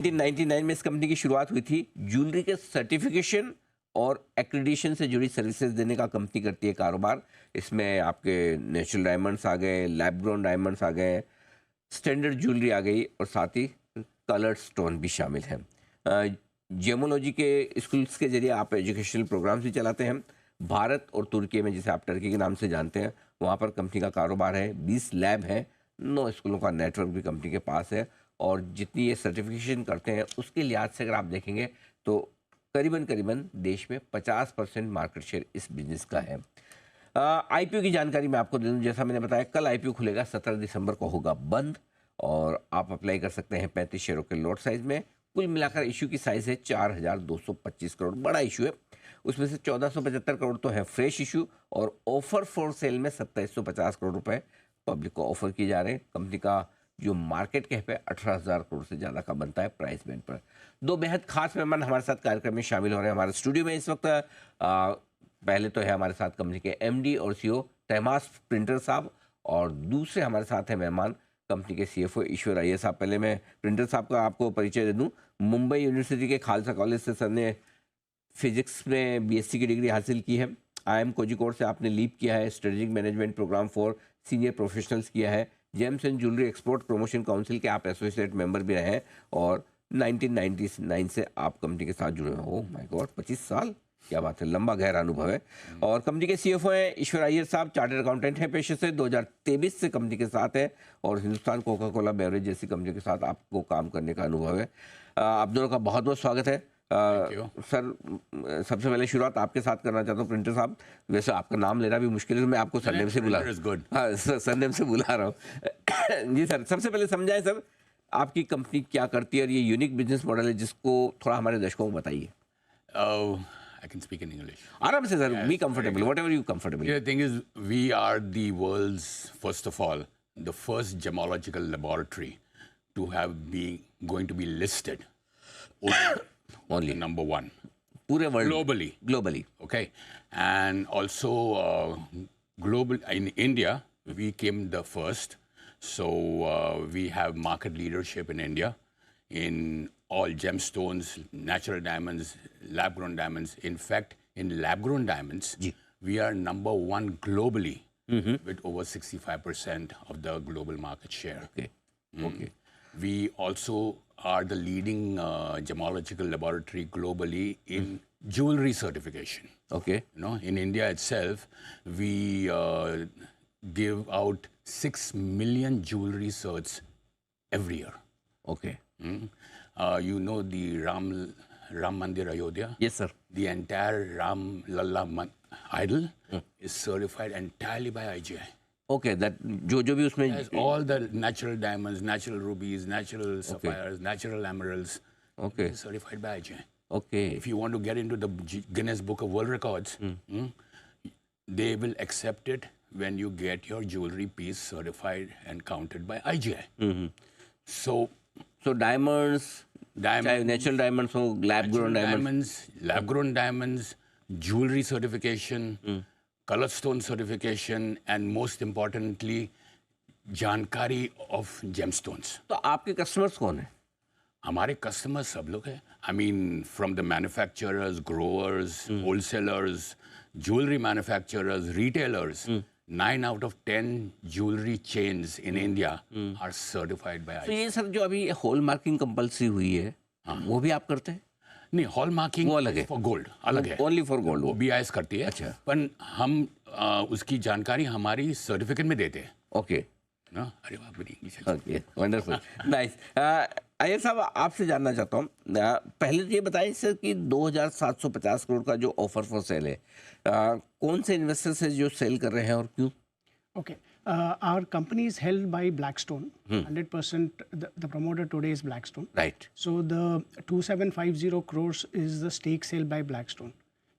1999 में इस कंपनी की शुरुआत हुई थी। ज्वेलरी के सर्टिफिकेशन और एक्रेडिशन से जुड़ी सर्विसेज देने का कंपनी करती है कारोबार। इसमें आपके नेचुरल डायमंड्स आ गए, लैब ग्रोन डायमंड्स आ गए, स्टैंडर्ड ज्वेलरी आ गई और साथ ही कलर्ड स्टोन भी शामिल हैं। जेमोलॉजी के स्कूल्स के जरिए आप एजुकेशनल प्रोग्राम्स भी चलाते हैं। भारत और तुर्की में, जिसे आप टर्की के नाम से जानते हैं, वहाँ पर कंपनी का कारोबार है। 20 लैब हैं, 9 स्कूलों का नेटवर्क भी कंपनी के पास है। और जितनी ये सर्टिफिकेशन करते हैं उसके लिहाज से अगर आप देखेंगे तो करीबन देश में 50% मार्केट शेयर इस बिजनेस का है। आईपीओ की जानकारी मैं आपको दे दूं, जैसा मैंने बताया कल आईपीओ खुलेगा, 17 दिसंबर को होगा बंद और आप अप्लाई कर सकते हैं 35 शेयरों के लॉट साइज में। कुल मिलाकर इशू की साइज है 4,225 करोड़, बड़ा इशू है। उसमें से 1475 करोड़ तो है फ्रेश इशू और ऑफर फॉर सेल में 2750 करोड़ रुपए पब्लिक को ऑफर किए जा रहे हैं। कंपनी का जो मार्केट कैप है 18,000 करोड़ से ज़्यादा का बनता है प्राइस बैंड पर। दो बेहद खास मेहमान हमारे साथ कार्यक्रम में शामिल हो रहे हैं हमारे स्टूडियो में इस वक्त। पहले तो है हमारे साथ कंपनी के एमडी और सीईओ तहमास प्रिंटर साहब और दूसरे हमारे साथ हैं मेहमान कंपनी के सीएफओ ईश्वर अय्यर साहब। पहले मैं प्रिंटर साहब का आपको परिचय दे दूं। मुंबई यूनिवर्सिटी के खालसा कॉलेज से सर ने फिजिक्स में बीएससी की डिग्री हासिल की है। आईएम कोझिकोड से आपने लीप किया है, strategic management programme for senior professionals किया है। Gems and jewellery export promotion council के आप एसोसिएट मेंबर भी रहे हैं और 1999 से आप कंपनी के साथ जुड़े हैं। ओह माय गॉड, 25 साल, क्या बात है, लंबा गहरा अनुभव है। और कंपनी के सीएफओ हैं ईश्वर अय्यर साहब, चार्टर्ड अकाउंटेंट हैं पेशे से, 2023 से कंपनी के साथ है और हिंदुस्तान कोका कोला बेवरेज जैसी कंपनी के साथ आपको काम करने का अनुभव है। आप दोनों का बहुत बहुत स्वागत है। सर, सबसे पहले शुरुआत आपके साथ करना चाहता हूँ प्रिंटर साहब। वैसे आपका नाम लेना भी मुश्किल है, मैं आपको सरनेम से बुला सरनेम से बुला रहा हूँ। जी सर, सबसे पहले समझाएं सर आपकी कंपनी क्या करती है और ये यूनिक बिजनेस मॉडल है जिसको थोड़ा हमारे दर्शकों को बताइए। I can speak in English. आराम से sir, be comfortable, whatever you comfortable. The thing is, we are the world's, first of all, the first gemological laboratory to have going to be listed. Only number one. पूरे world globally. Okay, and also global in India we came the first, so we have market leadership in India in all gemstones, natural diamonds, lab grown diamonds. In fact, in lab grown diamonds we are number one globally with over 65% of the global market share. Okay. We also are the leading gemological laboratory globally in jewelry certification. Okay. You know, in India itself, we give out 6 million jewelry certs every year. Okay. You know the Ram Mandir Ayodhya? Yes, sir. The entire Ram Lalla idol is certified entirely by IGI. Okay, that जो भी उसमें has all the natural diamonds, natural rubies, natural sapphires, natural emeralds. Okay. Certified by IGI. Okay. If you want to get into the Guinness Book of World Records, they will accept it when you get your jewelry piece certified and counted by IGI. So diamonds, चाहे natural diamonds हो, lab grown diamonds, lab grown diamonds, jewelry certification, color stone certification, and most importantly, जानकारी of gemstones. तो आपके customers कौन हैं? हमारे customers सब लोग हैं. I mean, from the manufacturers, growers, wholesalers, jewelry manufacturers, retailers. 9 out of 10 jewelry chains in India are certified by IGI. तो ये सर जो अभी हॉल मार्किंग कंपल्सरी हुई है, वो भी आप करते हैं? नहीं, हॉल मार्किंग वो अलग है, फॉर गोल्ड अलग है, ओनली फॉर गोल्ड, वो BIS करती है। अच्छा। पर हम उसकी जानकारी हमारी सर्टिफिकेट में देते हैं। ओके ना, अरे बाप रे, ओके, वंडरफुल, नाइस। अय्यर साहब, आपसे जानना चाहता हूँ, पहले ये बताएं सर कि 2,750 करोड़ का जो ऑफर फॉर सेल है, कौन से इन्वेस्टर्स है जो सेल कर रहे हैं और क्यों? Okay. Our company is held by Blackstone. 100%. The promoter today is Blackstone. Right. So the 2,750 crores is the stake sale by Blackstone.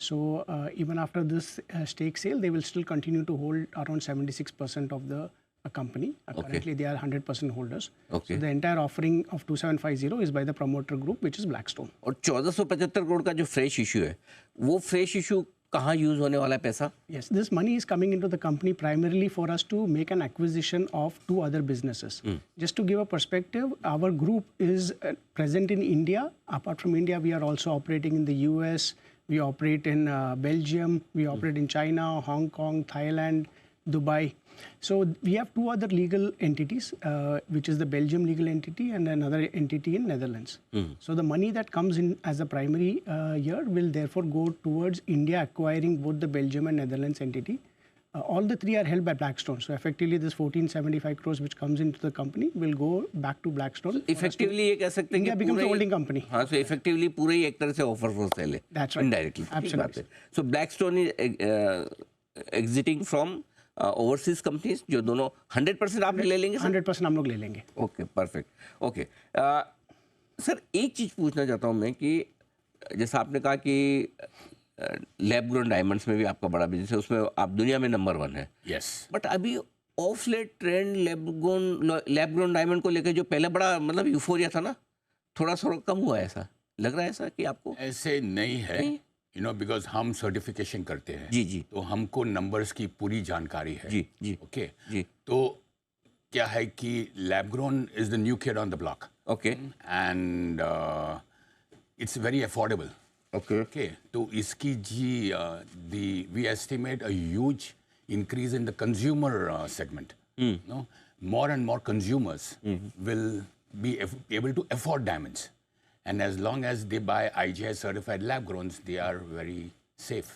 So even after this stake sale, they will still continue to hold around 76% of the company. Currently, they are 100% holders. Okay. So the entire offering of 2,750 is by the promoter group, which is Blackstone. और 1,475 करोड़ का जो fresh issue है, वो fresh issue कहाँ use होने वाला है पैसा? Yes, this money is coming into the company primarily for us to make an acquisition of 2 other businesses. Just to give a perspective, our group is present in India. Apart from India, we are also operating in the US, we operate in Belgium, we operate in China, Hong Kong, Thailand, Dubai. So we have 2 other legal entities, which is the Belgium legal entity and another entity in Netherlands. So the money that comes in as a primary here will therefore go towards India acquiring both the Belgium and Netherlands entity. All the 3 are held by Blackstone. So effectively this 1475 crores which comes into the company will go back to Blackstone. Effectively ये कह सकते हैं कि India becomes a पूरे- holding company. हाँ, so effectively पूरे ही एक तरह से ऑफर फॉर सेल है, That's right. Indirectly. Absolutely. So Blackstone is exiting from overseas companies, जो दोनों 100% आप ले लेंगे सर? 100% हम लोग ले लेंगे. Okay, perfect. ओके सर, एक चीज़ पूछना चाहता हूँ मैं कि जैसा आपने कहा कि लैब ग्रोन डायमंड्स में भी आपका बड़ा बिजनेस है, उसमें आप दुनिया में नंबर 1 है। Yes. बट अभी of late trend lab grown diamond को लेकर जो पहले बड़ा मतलब यूफोरिया था ना, थोड़ा थोड़ा कम हुआ है, ऐसा लग रहा है ऐसा कि आपको? ऐसे नहीं है, यू नो, बिकॉज हम सर्टिफिकेशन करते हैं, जी जी तो हमको नंबर्स की पूरी जानकारी है। जी जी ओके, जी। तो क्या है कि lab grown is the new kid on the block okay and it's very affordable. Okay Okay, तो इसकी जी we estimate a huge increase in the consumer segment. No, more and more consumers will be able to afford diamonds, and as long as they buy IGI certified lab growns, they are very safe.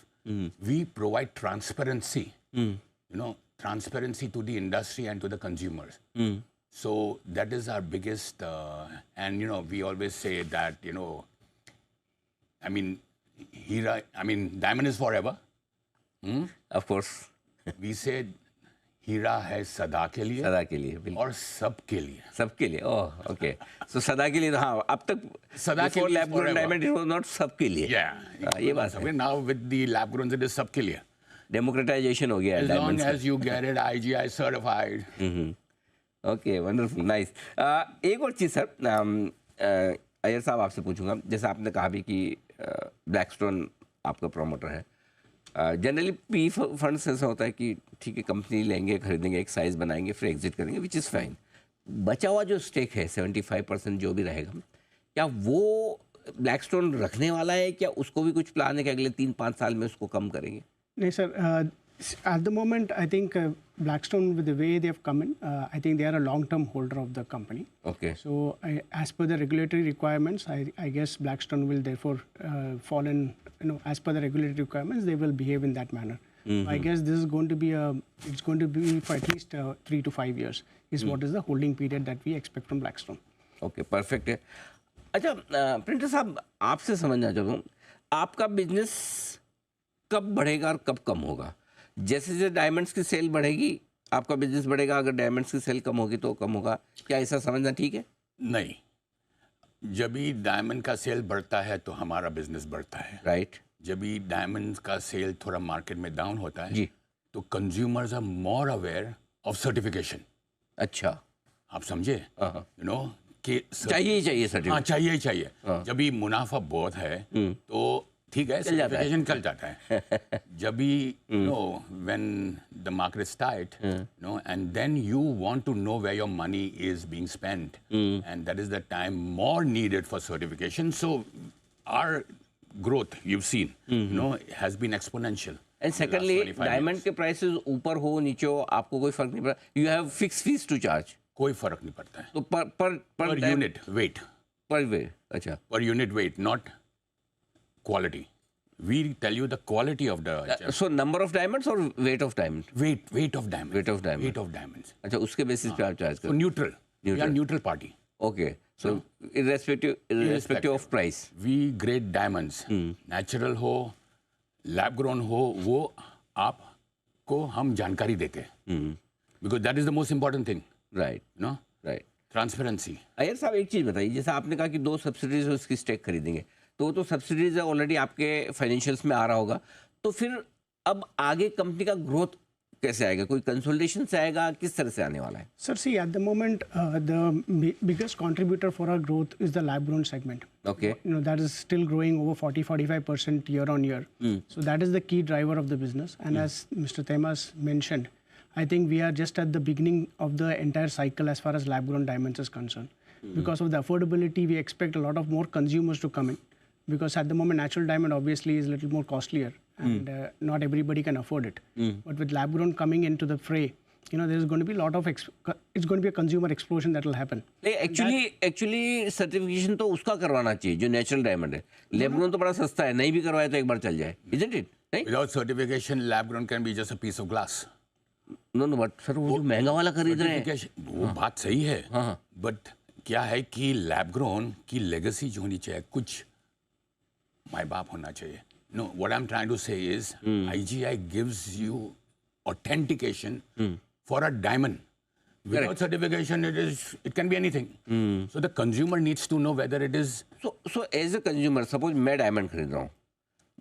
We provide transparency, you know, transparency to the industry and to the consumers. So that is our biggest, and you know, we always say that, you know, I mean, diamond is forever. Of course, We said हीरा है सदा के लिए सदा के लिए, बिल्कुल और सबके लिए। सबके लिए। ओह ओके, सो सदा के लिए, हाँ, अब तक सदा के लिए lab grown forever. Diamond it was not सबके लिए। Yeah, ये बात है, Now with the lab growns it is सबके लिए। डेमोक्रेटाइजेशन हो गया है As long डायमंड्स का। as you get it IGI certified. Okay, wonderful, nice. एक और चीज़ सर, अय्यर साहब आपसे पूछूंगा, जैसे आपने कहा भी कि ब्लैकस्टोन आपका प्रमोटर है। जनरली पी फंड्स ऐसा होता है कि ठीक है, कंपनी लेंगे, खरीदेंगे, एक साइज बनाएंगे, फिर एग्जिट करेंगे, विच इज़ फाइन। बचा हुआ जो स्टेक है 75% जो भी रहेगा, क्या वो ब्लैकस्टोन रखने वाला है? क्या उसको भी कुछ प्लान है कि अगले 3-5 साल में उसको कम करेंगे? No, sir. At the moment, I think Blackstone, with the way they have come in, I think they are a long-term holder of the company. Okay, So, as per the regulatory requirements, I guess Blackstone will therefore fall in, you know, as per the regulatory requirements, they will behave in that manner. I guess this is going to be it's going to be for at least 3 to 5 years is what is the holding period that we expect from Blackstone. Okay, perfect है। अच्छा, printer साहब, आपसे समझना चाहता हूँ, आपका business कब बढ़ेगा और कब कम होगा? जैसे जैसे डायमंड्स की सेल बढ़ेगी आपका बिजनेस बढ़ेगा, अगर डायमंड्स की सेल कम होगी तो कम होगा, क्या ऐसा समझना ठीक है? नहीं, जब भी डायमंड का सेल बढ़ता है तो हमारा बिजनेस बढ़ता है। राइट, जब भी डायमंड का सेल थोड़ा मार्केट में डाउन होता है जी, तो consumers are more aware of certification. अच्छा, आप समझे, हाँ, यू नो, कि चाहिए ही चाहिए हाँ, सर्टिफिकेट। चाहिए ही चाहिए। जब भी मुनाफा बहुत है तो ठीक है, सर्टिफिकेशन चल जाता है। जब भी no when the market is tight, no, and then you want to know where your money is being spent, and that is the time more needed for certification. So our growth you've seen, you know, has been exponential. And secondly, diamond के prices ऊपर हो नीचे हो आपको कोई फर्क नहीं पड़ता, you have fix fees to charge, कोई फर्क नहीं पड़ता है। तो पर यूनिट वेट, पर वे, अच्छा, per unit weight, not quality. We tell you the quality of the so number of diamonds और weight of diamond, weight of diamond. Weight of diamond. Weight of diamonds. अच्छा, उसके basis पे आप charge So करो। neutral. We are neutral party. Okay, so irrespective of price. We grade diamonds. Natural हो, lab grown हो, वो आपको हम जानकारी देते हैं. Because that is the most important thing. Right, You know, right. transparency. Iyer साहब, एक चीज़ बताइए, जैसे आपने कहा कि 2 सब्सिडीज उसकी स्टेक खरीदेंगे, तो सब्सिडीज ऑलरेडी आपके फाइनेंशियल्स में आ रहा होगा, तो फिर अब आगे कंपनी का ग्रोथ कैसे आएगा? कोई कंसोलिडेशन से आएगा, किस तरह से आने वाला है? Sir, see, at the moment, the biggest contributor for our growth is the lab-grown segment. Okay. That is still growing over 40-45% year on year. So that is the key driver of the business. And as Mr. Themas mentioned, I think we are just at the beginning of the entire cycle as far as lab-grown diamonds is concerned. Because of the affordability, we expect a lot of more consumers to come in. Because at the moment, natural diamond obviously is a little more costlier, and not everybody can afford it. But with lab-grown coming into the fray, there's going to be a lot of it's going to be a consumer explosion that will happen. Actually certification तो उसका करवाना चाहिए जो natural diamond है. Lab grown तो बड़ा सस्ता है, नहीं भी करवाए तो एक बार चल जाए, isn't it? नहीं? Without certification, lab grown can be just a piece of glass. No but sir वो जो महंगा वाला खरीद रहे हैं. Certification, वो बात सही है. बट क्या है कि लैब ग्रोन की लेगेसी जो होनी चाहिए, कुछ माई बाप होना चाहिए. No, what I'm trying to say is IGI gives you authentication for a diamond. Without certification, it can be anything. So the consumer needs to know whether it is. So as a consumer, suppose मैं diamond खरीद रहा हूँ,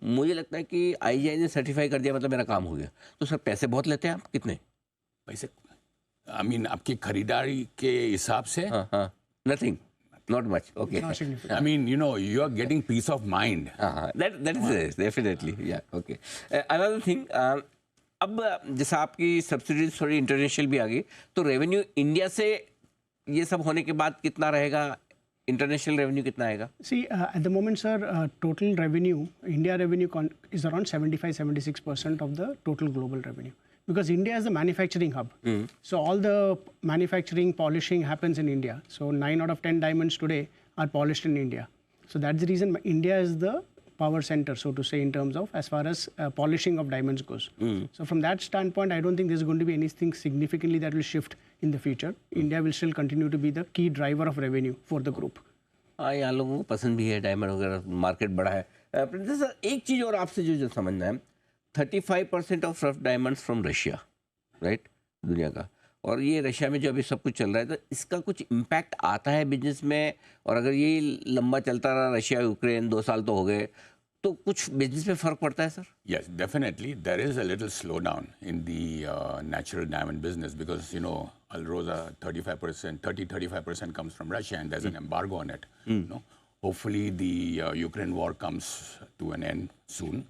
मुझे लगता है कि IGI ने certify कर दिया मतलब मेरा काम हो गया. तो सर पैसे बहुत लेते हैं आप, कितने पैसे? I mean आपकी खरीदारी के हिसाब से. Nothing, not much. Okay. Not significant. I mean, you are getting peace of mind. That is definitely. Yeah. Okay. Another thing. अब जैसा आपकी सब्सिडीज थोड़ी इंटरनेशनल भी आ गई, तो रेवेन्यू इंडिया से ये सब होने के बाद कितना रहेगा? इंटरनेशनल रेवेन्यू कितना आएगा? See, at the moment, sir, total revenue, India revenue is around 75-76% of the total global revenue. Because India is the manufacturing hub. So all the manufacturing, polishing happens in India. So 9 out of 10 diamonds today are polished in India. So that's the reason India is the power center, so to say, in terms of as far as polishing of diamonds goes. So from that standpoint, I don't think there's going to be anything significantly that will shift in the future. India will still continue to be the key driver of revenue for the group. हाँ, यहाँ लोगों को पसंद भी है diamond वगैरह, market बड़ा है. प्रिंसेस सर, एक चीज़ और आपसे जो समझना है, 35% of rough diamonds from Russia, right, दुनिया का. और ये रशिया में जो अभी सब कुछ चल रहा है, तो इसका कुछ इम्पैक्ट आता है बिजनेस में? और अगर ये लंबा चलता रहा, रशिया यूक्रेन 2 साल तो हो गए, तो कुछ बिजनेस में फर्क पड़ता है sir? Yes, definitely. There is a little slowdown in the natural diamond business because, Alrosa 30-35% comes from Russia and there's an embargo on it. Hopefully the Ukraine war comes to an end soon.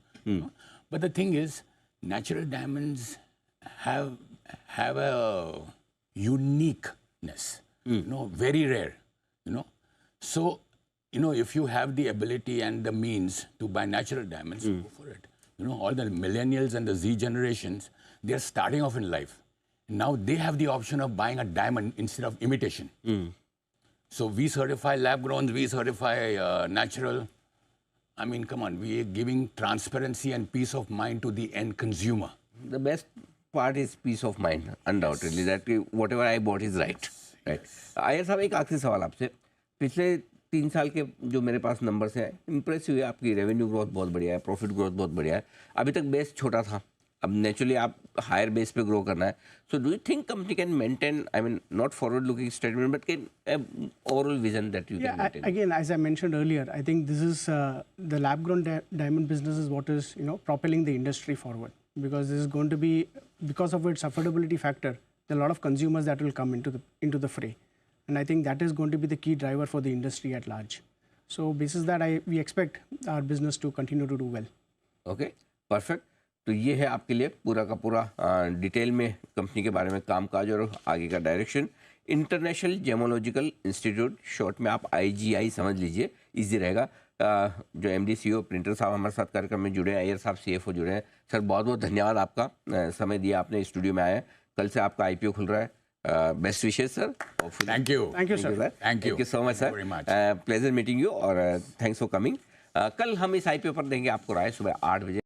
But the thing is, natural diamonds have a uniqueness, very rare, So, if you have the ability and the means to buy natural diamonds, go for it. All the millennials and the Z generations, they're starting off in life. Now they have the option of buying a diamond instead of imitation. So we certify lab growns, we certify natural. I mean, come on, we are giving transparency and peace of mind to the end consumer. The best part is peace of mind, undoubtedly, that whatever I bought is right. Right. आयर साहब, एक आखिरी सवाल आपसे. पिछले 3 साल के जो मेरे पास नंबर्स हैं, इम्प्रेसिव है. आपकी रेवेन्यू ग्रोथ बहुत बढ़िया है, प्रॉफिट ग्रोथ बहुत बढ़िया है. अभी तक बेस छोटा था, अब नेचुरली आप हायर बेस पे ग्रो करना है. So do you think company can maintain, I mean not forward looking statement, but can overall vision that you can maintain? Again, as I mentioned earlier, I think this is the lab-grown diamond business is what is propelling the industry forward, because this is going to be, because of its affordability factor, there are a lot of consumers that will come into the fray, and I think that is going to be the key driver for the industry at large. So basis that we expect our business to continue to do well. Okay, perfect. तो ये है आपके लिए पूरा का पूरा detail में company के बारे में कामकाज और आगे का direction. International gemological institute, short में आप IGI समझ लीजिए, इजी रहेगा. जो MD CEO प्रिंटर साहब हमारे साथ कार्यक्रम में जुड़े हैं, अय्यर साहब CFO जुड़े हैं. सर बहुत बहुत धन्यवाद आपका, समय दिया आपने, स्टूडियो में आए. कल से आपका IPO खुल रहा है. Best Vishesh sir. Thank you. Thank you, sir. Thank you so much sir. Pleasure meeting you और थैंक्स फॉर कमिंग. कल हम इस IPO पर देंगे आपको राय सुबह 8 बजे.